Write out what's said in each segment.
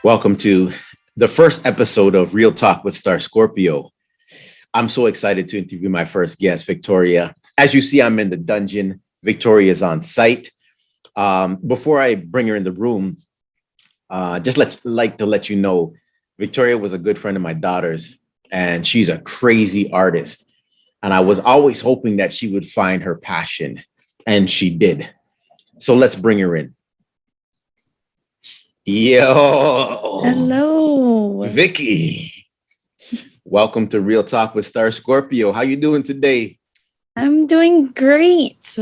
Welcome to the first episode of Real Talk with StarScorpio. I'm so excited to interview my first guest, Victoria. As you see, I'm in the dungeon. Victoria is on site. Before I bring her in the room, like to let you know, Victoria was a good friend of my daughter's, and she's a crazy artist. And I was always hoping that she would find her passion, and she did. So let's bring her in. Yo. Hello. Vicky. Welcome to Real Talk with StarScorpio. How you doing today? I'm doing great.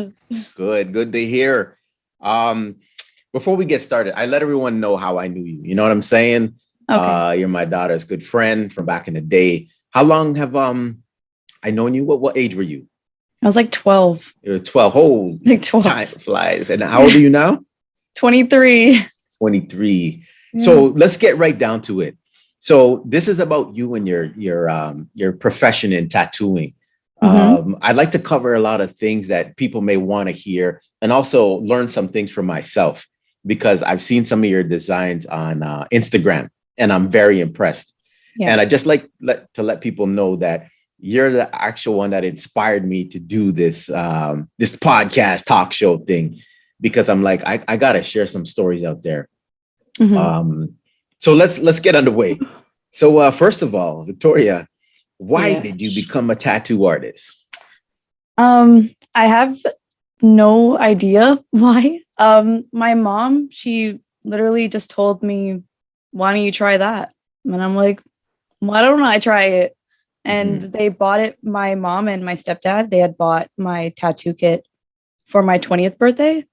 Good to hear. Before we get started, I let everyone know how I knew you. You know what I'm saying? Okay. You're my daughter's good friend from back in the day. How long have I known you? What age were you? I was like 12. You were 12. Oh, Like 12. time flies. And how old are you now? 23. 23. Yeah. So let's get right down to it. So this is about you and your profession in tattooing. I'd like to cover a lot of things that people may want to hear and also learn some things for myself, because I've seen some of your designs on Instagram and I'm very impressed. Yeah. And I just like to let people know that you're the actual one that inspired me to do this podcast talk show thing, because I'm like, I got to share some stories out there. So let's get underway. So first of all, Victoria, why did you become a tattoo artist? I have no idea why. My mom, she literally just told me, why don't you try that? And I'm like, why don't I try it? And they bought it. My mom and my stepdad, they had bought my tattoo kit for my 20th birthday.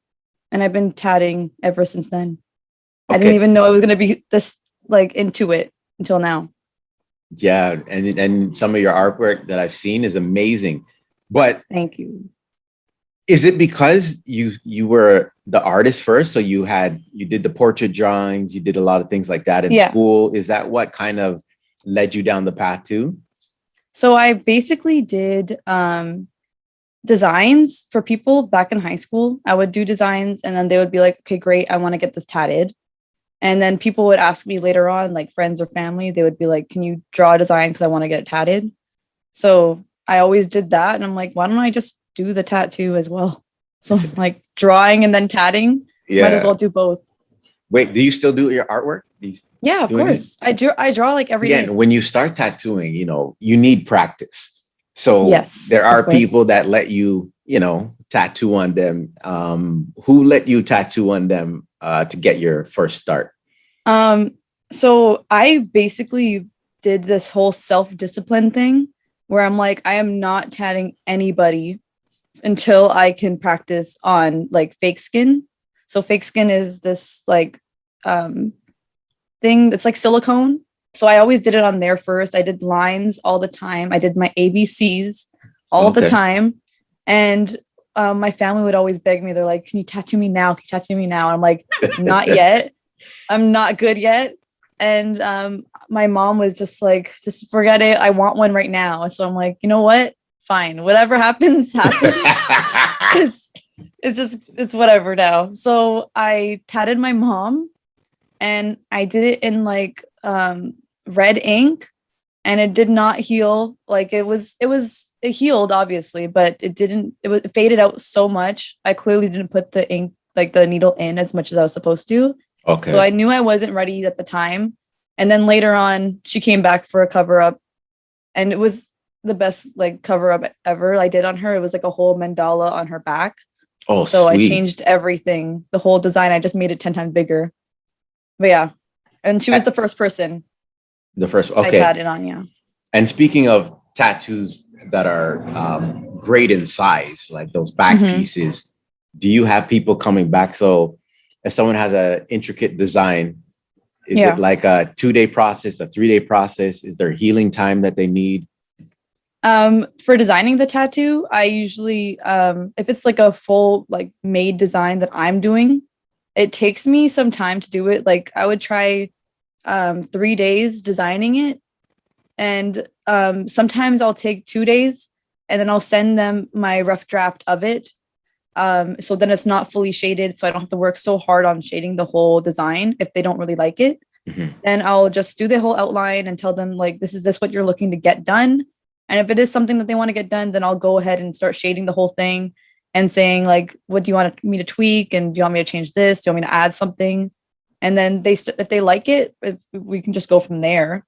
And I've been tatting ever since then. Okay. I didn't even know I was going to be this like into it until now. Yeah. And some of your artwork that I've seen is amazing. But thank you. Is it because you were the artist first? So you did the portrait drawings, you did a lot of things like that in school. Is that what kind of led you down the path too? So I basically did designs for people back in high school. I would do designs and then they would be like, okay, great, I want to get this tatted. And then people would ask me later on, like friends or family, they would be like, can you draw a design because I want to get it tatted? So I always did that. And I'm like, why don't I just do the tattoo as well? So like drawing and then tatting, might as well do both. Wait, do you still do your artwork? Yeah, of course. I draw like every day. When you start tattooing, you need practice. So yes, there are people that let you, tattoo on them. Who let you tattoo on them to get your first start? So I basically did this whole self-discipline thing where I'm like, I am not tatting anybody until I can practice on like fake skin. So fake skin is this like thing that's like silicone. So I always did it on there first. I did lines all the time. I did my ABCs all the time. And my family would always beg me. They're like, can you tattoo me now? Can you tattoo me now? And I'm like, not yet. I'm not good yet. And my mom was just like, just forget it. I want one right now. So I'm like, you know what? Fine. Whatever happens, happens. It's whatever now. So I tatted my mom and I did it in like red ink, and it did not heal. Like it healed obviously, but it faded out so much. I clearly didn't put the ink, like the needle in as much as I was supposed to. Okay. So I knew I wasn't ready at the time. And then later on, she came back for a cover up, and it was the best like cover up ever I did on her. It was like a whole mandala on her back. Oh, so sweet. I changed everything, the whole design. I just made it 10 times bigger. But yeah, and she was the first person. The first, okay. I tatted on, yeah. And speaking of tattoos that are great in size, like those back pieces, do you have people coming back? So if someone has an intricate design, is it like a 2-day process, a 3-day process? Is there healing time that they need? For designing the tattoo, I usually, if it's like a full like made design that I'm doing, it takes me some time to do it. Like I would try 3 days designing it. And sometimes I'll take 2 days and then I'll send them my rough draft of it. So then it's not fully shaded. So I don't have to work so hard on shading the whole design if they don't really like it. Then I'll just do the whole outline and tell them like, this is what you're looking to get done. And if it is something that they want to get done, then I'll go ahead and start shading the whole thing and saying like, what do you want me to tweak? And do you want me to change this? Do you want me to add something? And then if they like it, we can just go from there.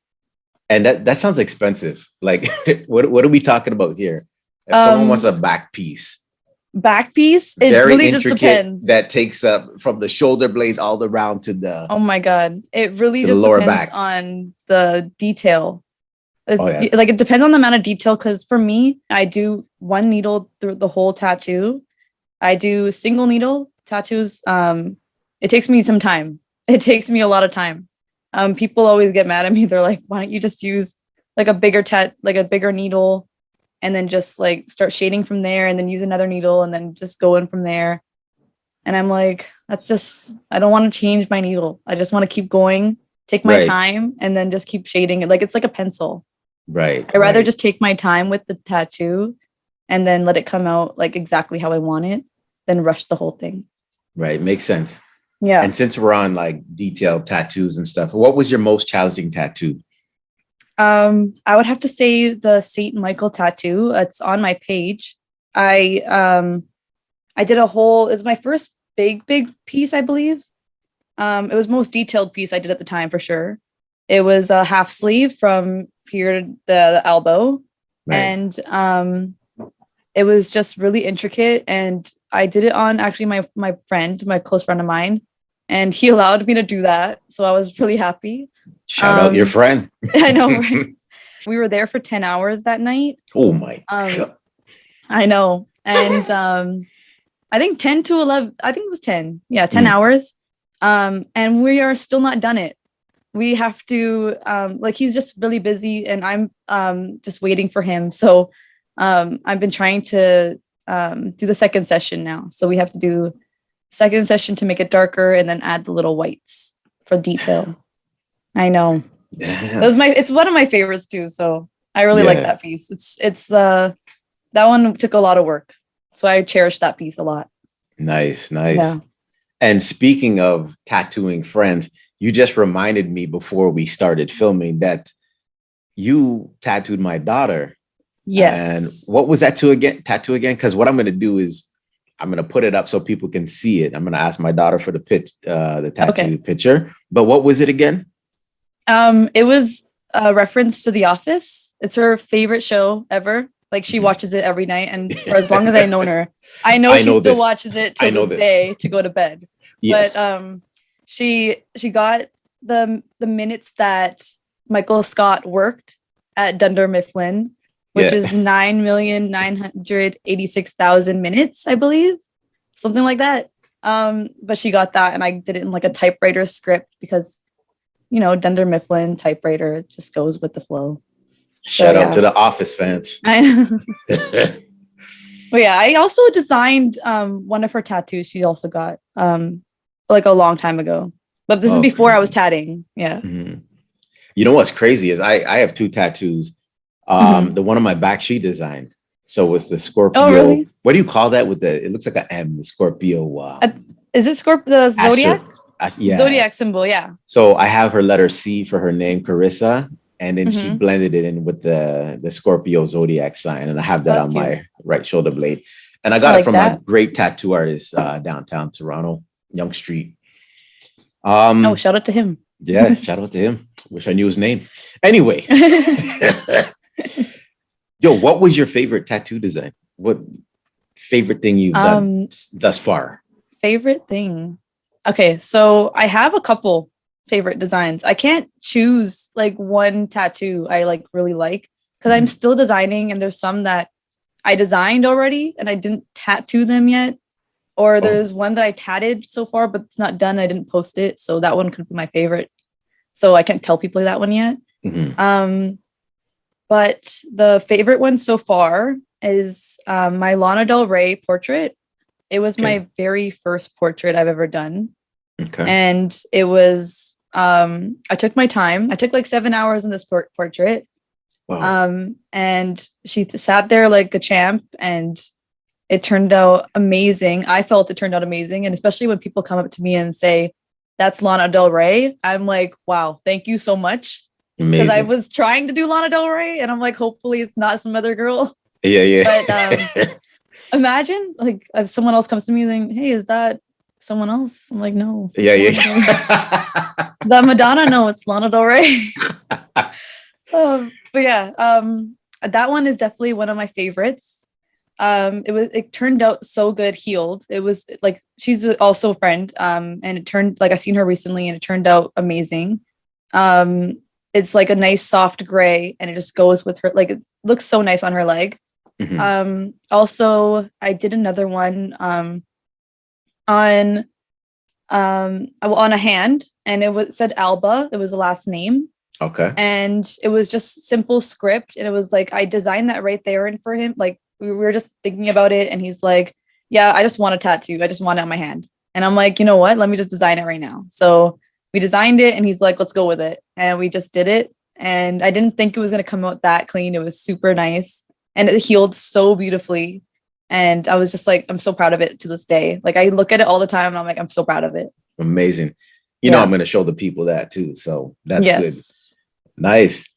And that sounds expensive. Like, what are we talking about here? If someone wants a back piece, it very really intricate, just depends. that takes up from the shoulder blades all the way around to the. Oh my God. It really just lower depends back on the detail. Yeah. Like it depends on the amount of detail. Cause for me, I do one needle through the whole tattoo. I do single needle tattoos. It takes me some time. It takes me a lot of time. People always get mad at me. They're like, why don't you just use like a bigger needle and then just like start shading from there and then use another needle and then just go in from there. And I'm like, I don't want to change my needle. I just want to keep going, take my time and then just keep shading it. Like, it's like a pencil. Right. I'd rather just take my time with the tattoo and then let it come out like exactly how I want it than rush the whole thing. Right. Makes sense. Yeah. And since we're on like detailed tattoos and stuff, what was your most challenging tattoo? I would have to say the Saint Michael tattoo. It's on my page. I did it's my first big piece, I believe. It was most detailed piece I did at the time for sure. It was a half sleeve from here to the elbow. Right. And it was just really intricate. And I did it on actually my close friend of mine, and he allowed me to do that. So I was really happy. Shout out your friend. I know, right? We were there for 10 hours that night. Oh my God. I know. And I think 10 to 11, I think it was 10. Yeah, 10 hours. And we are still not done it. We have to, he's just really busy and I'm just waiting for him. So I've been trying to do the second session now. So we have to do second session to make it darker and then add the little whites for detail. I know. It's one of my favorites too. So I really like that piece. That one took a lot of work. So I cherish that piece a lot. Nice. Yeah. And speaking of tattooing friends, you just reminded me before we started filming that you tattooed my daughter. Yes. And what was that tattoo again? Because what I'm going to do is I'm going to put it up so people can see it. I'm going to ask my daughter for the tattoo picture. But what was it again? It was a reference to The Office. It's her favorite show ever. Like she watches it every night, and for as long as I've known her, I know she still watches it till this day to go to bed. Yes. But she got the minutes that Michael Scott worked at Dunder Mifflin, which is 9,986,000 minutes, I believe, something like that. But she got that, and I did it in like a typewriter script because, Dunder Mifflin typewriter, it just goes with the flow. Shout out to the Office fans. I know. But yeah, I also designed one of her tattoos. She also got like a long time ago, but this is before I was tatting. Yeah. Mm-hmm. You know what's crazy is I have two tattoos. The one on my back she designed. So it's the Scorpio. Oh, really? What do you call that? It looks like an M. The Scorpio. Is it the zodiac? Yeah. Zodiac symbol. Yeah. So I have her letter C for her name, Carissa. And then she blended it in with the Scorpio zodiac sign. And I have that on my right shoulder blade. And I got it from a great tattoo artist downtown Toronto, Yonge Street. Shout out to him. Yeah, shout out to him. Wish I knew his name. Anyway. Yo, what was your favorite tattoo design? What favorite thing you've done thus far? Favorite thing? Okay, so I have a couple favorite designs. I can't choose like one tattoo I like really like because I'm still designing, and there's some that I designed already and I didn't tattoo them yet, or there's one that I tatted so far but it's not done. I didn't post it, so that one could be my favorite. So I can't tell people that one yet. But the favorite one so far is my Lana Del Rey portrait. It was my very first portrait I've ever done. Okay. And it was, I took my time. I took like 7 hours in this portrait. Wow. And she sat there like a champ, and it turned out amazing. I felt it turned out amazing. And especially when people come up to me and say, that's Lana Del Rey, I'm like, wow, thank you so much. Because I Amazing. was trying to do Lana Del Rey, and I'm like, hopefully it's not some other girl. Yeah, But yeah. imagine like if someone else comes to me and hey, is that someone else? I'm like, no, Yeah, it's Lana Del Rey. yeah. That Madonna? No, it's Lana Del Rey. But yeah, that one is definitely one of my favorites. It turned out so good healed. It was like she's also a friend. And it turned like I seen her recently, and it turned out amazing. It's like a nice soft gray, and it just goes with her, like it looks so nice on her leg. Also I did another one on a hand, and it said Alba. It was the last name. Okay. And it was just simple script, and it was like I designed that right there. And for him, like we were just thinking about it, and he's like, yeah, I just want a tattoo. I just want it on my hand. And I'm like, you know what, let me just design it right now. So we designed it, and he's like, let's go with it. And we just did it. And I didn't think it was going to come out that clean. It was super nice, and it healed so beautifully. And I was just like, I'm so proud of it to this day. Like I look at it all the time, and I'm like, I'm so proud of it. Amazing. You know, I'm going to show the people that too. So that's good. Nice.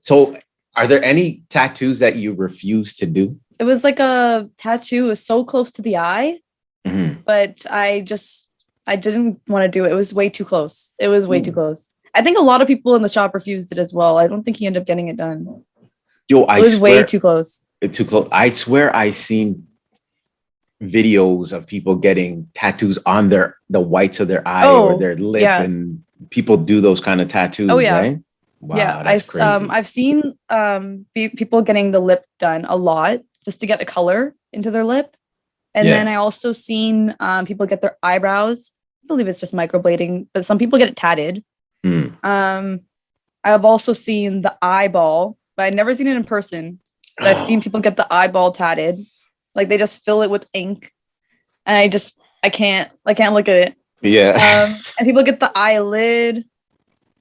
So are there any tattoos that you refuse to do? It was like a tattoo. It was so close to the eye, but I didn't want to do it. It was way too close. It was way too close. I think a lot of people in the shop refused it as well. I don't think he ended up getting it done. Yo, it was way too close. Too close. I swear I seen videos of people getting tattoos on the whites of their eye or their lip, and people do those kind of tattoos, right? Wow, yeah, that's crazy. I've seen people getting the lip done a lot just to get the color into their lip. And then I also seen people get their eyebrows. I believe it's just microblading, but some people get it tatted. I've also seen the eyeball, but I've never seen it in person. But I've seen people get the eyeball tatted. Like they just fill it with ink. And I can't look at it. Yeah. And people get the eyelid.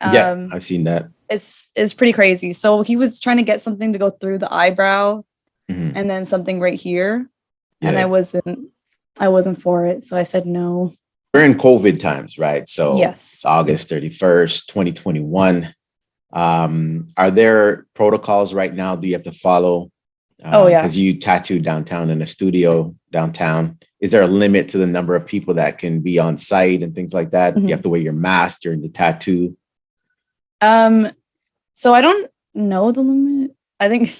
Yeah, I've seen that. It's pretty crazy. So he was trying to get something to go through the eyebrow, and then something right here. And I wasn't for it. So I said no. We're in COVID times, right? So yes. It's August 31st, 2021. Are there protocols right now do you have to follow? Because you tattoo downtown in a studio downtown. Is there a limit to the number of people that can be on site and things like that? You have to wear your mask during the tattoo. So I don't know the limit. I think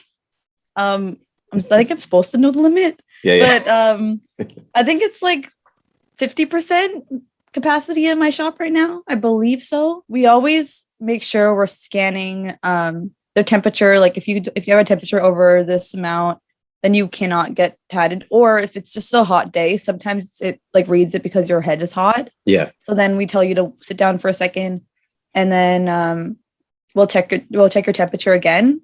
I'm supposed to know the limit. But I think it's like 50% capacity in my shop right now. I believe so. We always make sure we're scanning their temperature. Like if you have a temperature over this amount, then you cannot get tatted. Or if it's just a hot day, sometimes it like reads it because your head is hot. Yeah. So then we tell you to sit down for a second, and then we'll check your temperature again.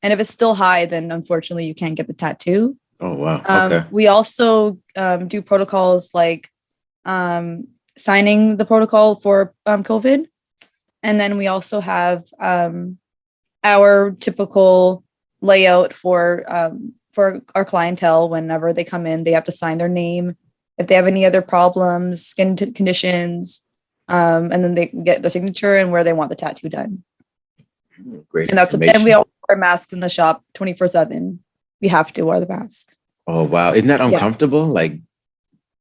And if it's still high, then unfortunately you can't get the tattoo. Oh wow. Okay. We also do protocols like signing the protocol for COVID, and then we also have our typical layout for our clientele. Whenever they come in, they have to sign their name, if they have any other problems, skin conditions, and then they get the signature and where they want the tattoo done. Great. And we all wear masks in the shop 24/7. We have to wear the mask. Oh wow! Isn't that uncomfortable? Like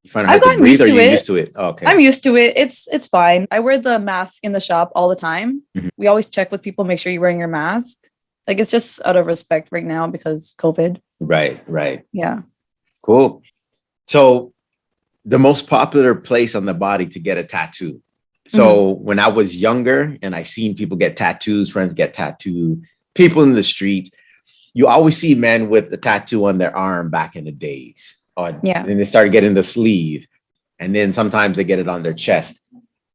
you find it I've hard to breathe, or you're used to it? Oh, okay. I'm used to it. It's fine. I wear the mask in the shop all the time. We always check with people, make sure you're wearing your mask. Like it's just out of respect right now because COVID. Right. Yeah. Cool. So the most popular place on the body to get a tattoo. So when I was younger and I seen people get tattoos, friends get tattooed, people in the street, you always see men with a tattoo on their arm back in the days. And they started getting the sleeve. And then sometimes they get it on their chest.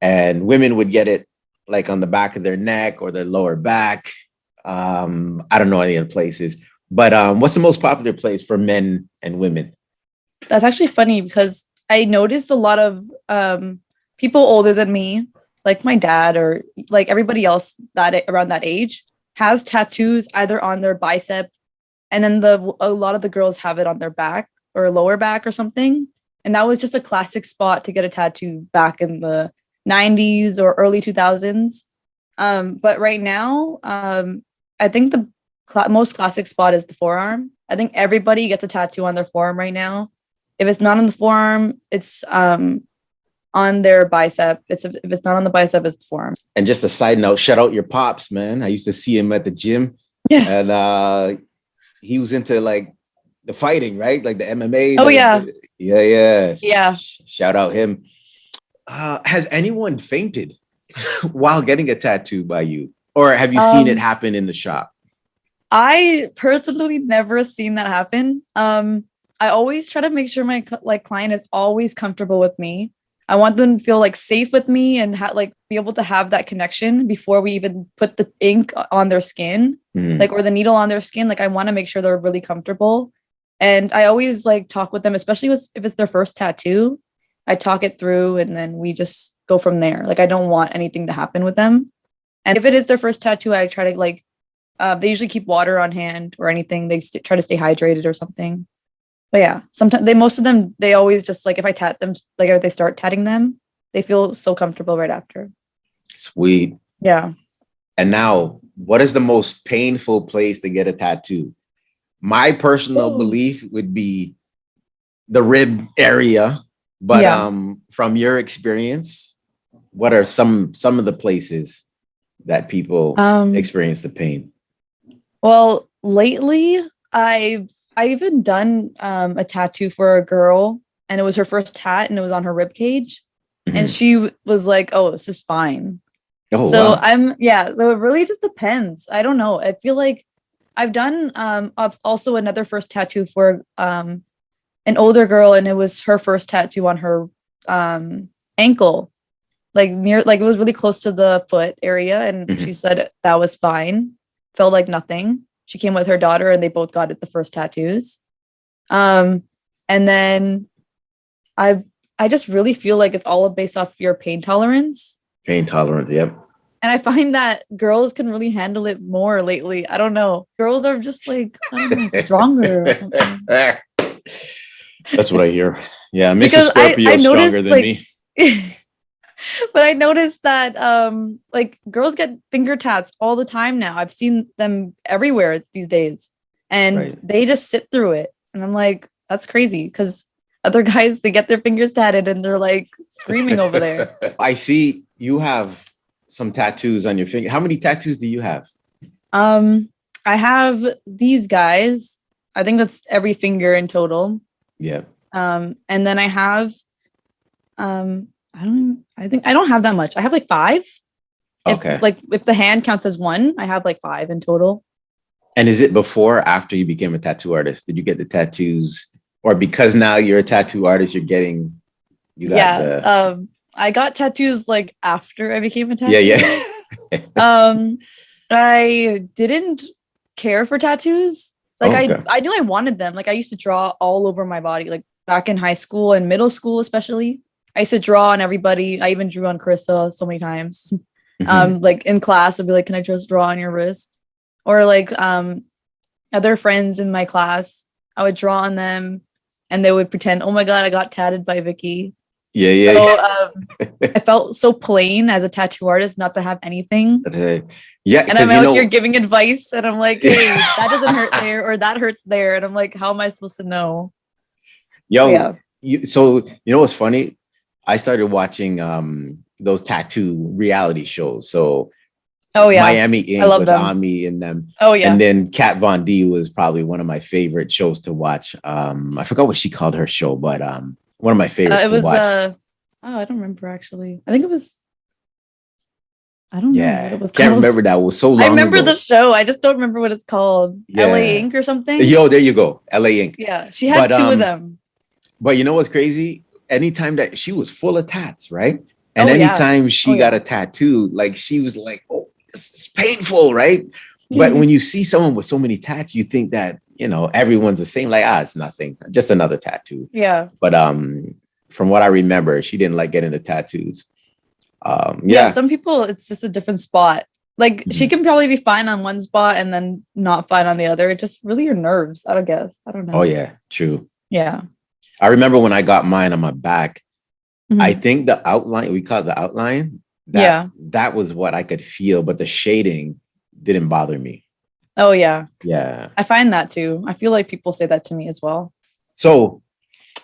And women would get it like on the back of their neck or their lower back. I don't know any other places. But what's the most popular place for men and women? That's actually funny because I noticed a lot of people older than me, like my dad or like everybody else that around that age has tattoos either on their bicep, and then a lot of the girls have it on their back or lower back or something. And that was just a classic spot to get a tattoo back in the 90s or early 2000s. But right now, I think the most classic spot is the forearm. I think everybody gets a tattoo on their forearm right now. If it's not on the forearm, it's on their bicep. If it's not on the bicep, it's the forearm. And just a side note, shout out your pops, man. I used to see him at the gym. Yeah. And he was into like the fighting, right? Like the MMA. Oh, yeah. Yeah. Shout out him. Has anyone fainted while getting a tattoo by you? Or have you seen it happen in the shop? I personally never seen that happen. I always try to make sure my client is always comfortable with me. I want them to feel like safe with me and be able to have that connection before we even put the ink on their skin, or the needle on their skin. Like I want to make sure they're really comfortable. And I always talk with them, especially if it's their first tattoo. I talk it through and then we just go from there. Like I don't want anything to happen with them. And if it is their first tattoo, I try to they usually keep water on hand or anything. They try to stay hydrated or something. But yeah, sometimes most of them, they always just if I tat them, if they start tatting them, they feel so comfortable right after. Sweet. Yeah. And now, what is the most painful place to get a tattoo? My personal belief would be the rib area. But from your experience, what are some of the places that people experience the pain? Well, lately, I've even done a tattoo for a girl, and it was her first tat, and it was on her rib cage, and she was like, "Oh, this is fine." Oh, so wow. So it really just depends. I don't know. I feel like I've done also another first tattoo for an older girl, and it was her first tattoo on her ankle, it was really close to the foot area, and she said that was fine, felt like nothing. She came with her daughter and they both got the first tattoos. And then I just really feel like it's all based off your pain tolerance. Pain tolerance, yep. And I find that girls can really handle it more lately. I don't know. Girls are just stronger or something. That's what I hear. Yeah, Mrs. Scorpio is stronger than me. But I noticed that girls get finger tats all the time now. I've seen them everywhere these days, and they just sit through it. And I'm like, that's crazy, because other guys, they get their fingers tatted and they're screaming over there. I see you have some tattoos on your finger. How many tattoos do you have? I have these guys. I think that's every finger in total. Yeah. And then I have I don't have that much. I have 5. Okay. If the hand counts as 1, I have 5 in total. And is it before or after you became a tattoo artist? Did you get the tattoos, or because now you're a tattoo artist, I got tattoos after I became a tattoo artist? Yeah. I didn't care for tattoos. I knew I wanted them. I used to draw all over my body, back in high school and middle school, especially. I used to draw on everybody. I even drew on Carissa so many times. In class, I'd be like, "Can I just draw on your wrist?" Or other friends in my class, I would draw on them, and they would pretend, "Oh my God, I got tatted by Vicky." Yeah. So I felt so plain as a tattoo artist not to have anything. Yeah. And I'm out here giving advice, and I'm like, "Hey, that doesn't hurt there, or that hurts there," and I'm like, "How am I supposed to know?" So you know what's funny? I started watching those tattoo reality shows. So Miami Ink with Ami and them. Oh yeah. And then Kat Von D was probably one of my favorite shows to watch. I forgot what she called her show, but one of my favorites to watch. I don't remember actually. I think it was. I don't know what it was called. Can't remember that. It was so long I remember ago. the show. I just don't remember what it's called. LA Ink or something. Yo, there you go. LA Ink. Yeah, she had 2 of them. But you know what's crazy? Anytime that she was full of tats, right? And anytime she got a tattoo, she was like, "Oh, it's painful," right? But when you see someone with so many tats, you think that everyone's the same. It's nothing, just another tattoo. Yeah. But from what I remember, she didn't like getting the tattoos. Yeah, some people, it's just a different spot. Like she Mhm. can probably be fine on one spot and then not fine on the other. It just really your nerves. I don't guess. I don't Oh know. yeah, true. Yeah. I remember when I got mine on my back. I Mhm. think the outline, we call it the outline, Yeah. that was what I could feel, but the shading didn't bother me. Oh yeah. Yeah. I find that too. I feel like people say that to me as well. So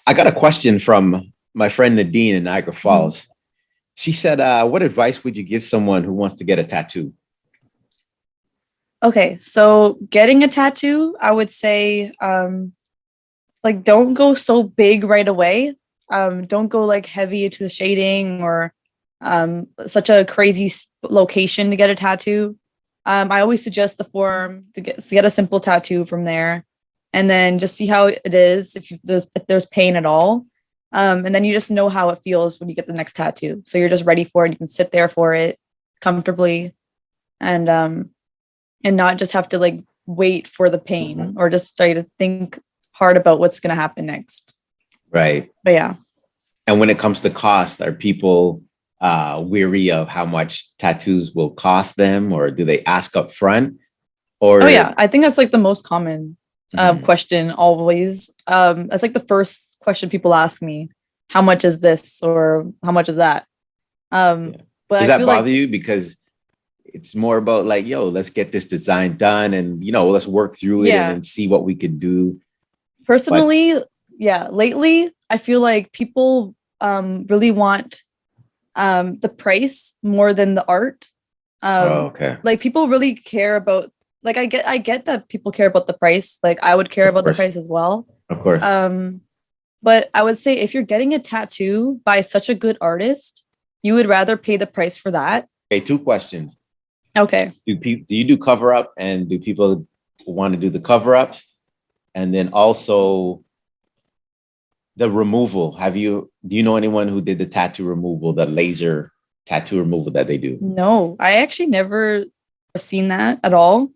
I got a question from my friend Nadine in Niagara Mhm. Falls. She said, what advice would you give someone who wants to get a tattoo? Okay, so getting a tattoo, I would say like don't go so big right away. Don't go like heavy to the shading or such a crazy location to get a tattoo. I always suggest the form to get a simple tattoo from there, and then just see how it is if there's pain at all, and then you just know how it feels when you get the next tattoo. So you're just ready for it. You can sit there for it comfortably, and not just have to like wait for the pain or just try to think hard about what's going to happen next. Right. But yeah. And when it comes to cost, are people weary of how much tattoos will cost them, or do they ask up front? Or Oh yeah, I think that's like the most common Mhm. question always. That's like the first question people ask me: how much is this or how much is that? Yeah. But Does I that feel bother like you? Because it's more about like, yo, let's get this design done and let's work through it and yeah, then see what we can do. But personally, yeah, lately I feel like people really want the price more than the art. oh, okay. Like people really care about, like I get that people care about the price. Like I would care Of about the course. price as well. Of course. Um, but I would say if you're getting a tattoo by such a good artist, you would rather pay the price for that. Okay, two questions. Okay. Do you do cover up, and do people want to do the cover ups? And then also the removal. Do you know anyone who did the tattoo removal, the laser tattoo removal that they do? No, I actually never seen that at all.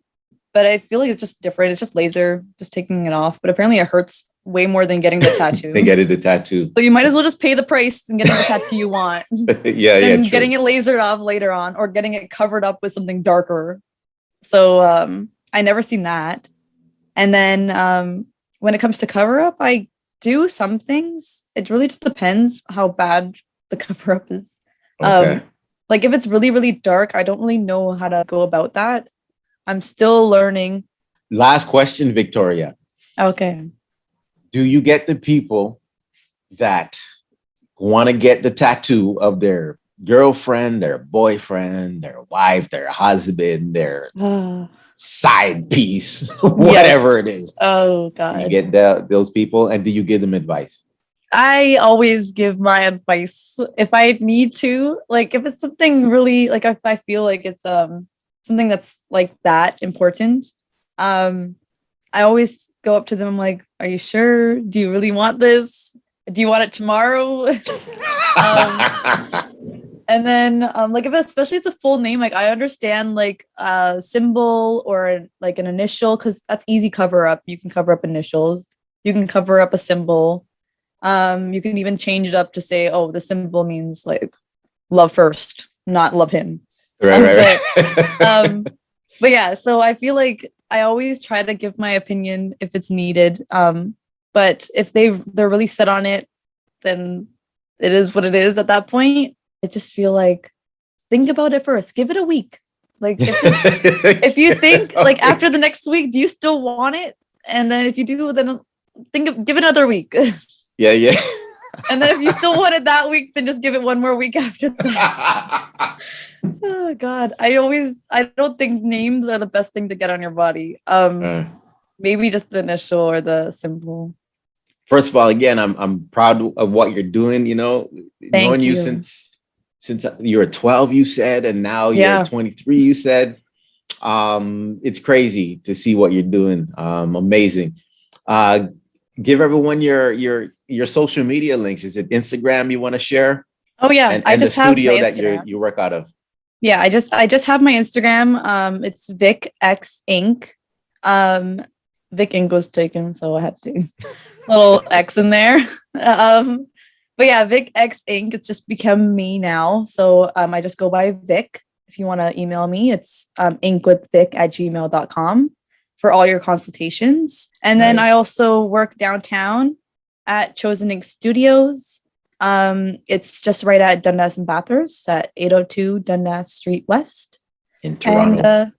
But I feel like it's just different. It's just laser, just taking it off. But apparently it hurts way more than getting the They tattoo. get it the tattoo. So you might as well just pay the price and getting the tattoo you want Yeah, yeah, than getting true. it lasered off later on or getting it covered up with something darker. So I never seen that. And then when it comes to cover up, I do some things. It really just depends how bad the cover up is. Okay. Um, like if it's really, really dark, I don't really know how to go about that. I'm still learning. Last question, Victoria. Okay. Do you get the people that want to get the tattoo of their girlfriend, their boyfriend, their wife, their husband, their side piece, whatever it Yes. is? Oh Do you God. get those people, and do you give them advice? I always give my advice if I need to. Like if it's something really like if I feel like it's something that's like that important, um, I always go up to them like, "Are you sure? Do you really want this? Do you want it tomorrow?" um, and then like if especially it's a full name, like I understand like a symbol or like an initial because that's easy cover up. You can cover up initials. You can cover up a symbol. You can even change it up to say, "Oh, the symbol means like love first, not love him." Right, Um, right, but right. but yeah, so I feel like I always try to give my opinion if it's needed. But if they're really set on it, then it is what it is at that point. I just feel like think about it first. Give it a week. Like if you think like Okay. after the next week, do you still want it? And then if you do, then give it another week. Yeah, yeah. And then if you still want it that week, then just give it one more week after that. Oh God. I don't think names are the best thing to get on your body. Uh, Maybe just the initial or the symbol. First of all, again, I'm proud of what you're doing. Knowing Thank you you. since you were 12, you said, and now you're Yeah. 23, you said. It's crazy to see what you're doing. Amazing. Uh, give everyone your social media links. Is it Instagram you want to share, Oh yeah. I and the just have my studio that Instagram. you work out of? Yeah, I just have my Instagram. It's Vic X Inc. Vic Inc was taken, so I had to little X in there. Um, But yeah, Vic X Inc. It's just become me now. So I just go by Vic. If you want to email me, it's inkwithvic@gmail.com for all your consultations. And then I also work downtown at Chosen Ink Studios. It's just right at Dundas and Bathurst at 802 Dundas Street West. In Toronto.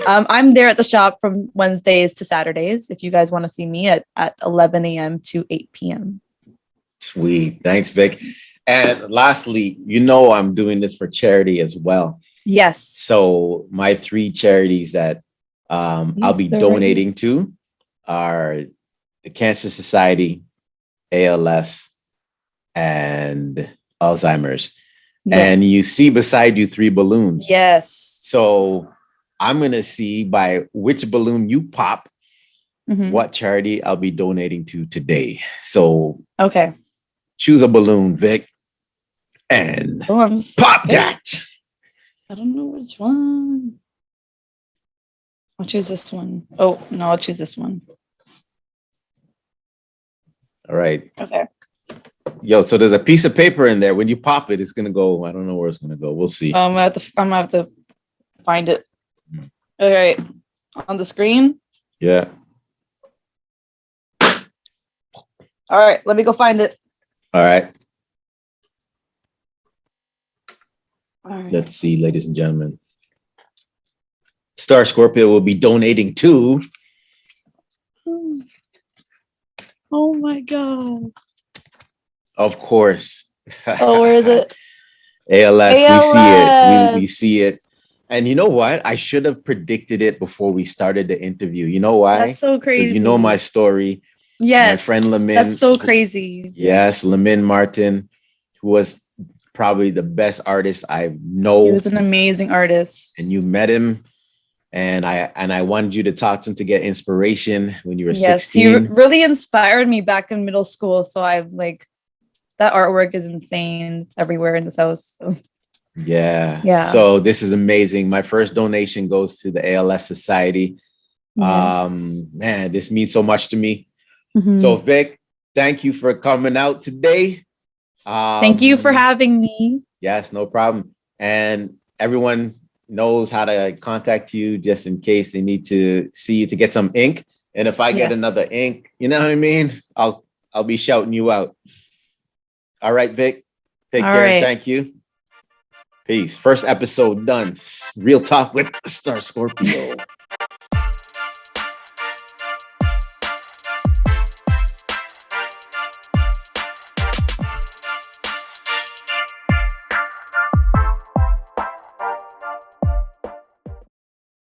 And I'm there at the shop from Wednesdays to Saturdays if you guys want to see me at 11 a.m. to 8 p.m. Sweet. Thanks, Vic. And lastly, I'm doing this for charity as well. Yes. So my 3 charities that I'll be donating to are the Cancer Society, ALS, and Alzheimer's. Yes. And you see beside you 3 balloons. Yes. So I'm going to see by which balloon you pop, what charity I'll be donating to today. So okay, choose a balloon, Vic, and pop that. I don't know which one. I'll choose this one. Oh, no, I'll choose this one. All right. Okay. Yo, so there's a piece of paper in there. When you pop it, it's going to go. I don't know where it's going to go. We'll see. I'm going to have to find it. All right. On the screen? Yeah. All right. Let me go find it. All right. All right. Let's see, ladies and gentlemen. StarScorpio will be donating to. Oh my God. Of course. Oh, where is it? ALS. We see it. We see it. And you know what? I should have predicted it before we started the interview. You know why? That's so crazy. Because you know my story. Yes. My friend Lamin. That's so crazy. Yes, Lamin Martin, who was probably the best artist I know. He was an amazing artist. And you met him. And I wanted you to talk to him to get inspiration when you were 16. He really inspired me back in middle school. So I'm like, that artwork is insane. It's everywhere in this house. So. Yeah. So this is amazing. My first donation goes to the ALS Society. Yes. Man, this means so much to me. So Vic, thank you for coming out today. Thank you for having me. Yes, no problem. And everyone knows how to contact you just in case they need to see you to get some ink. And if I get another ink, you know what I mean? I'll be shouting you out. All right, Vic. Take care. Right. Thank you. Peace. First episode done. Real talk with StarScorpio.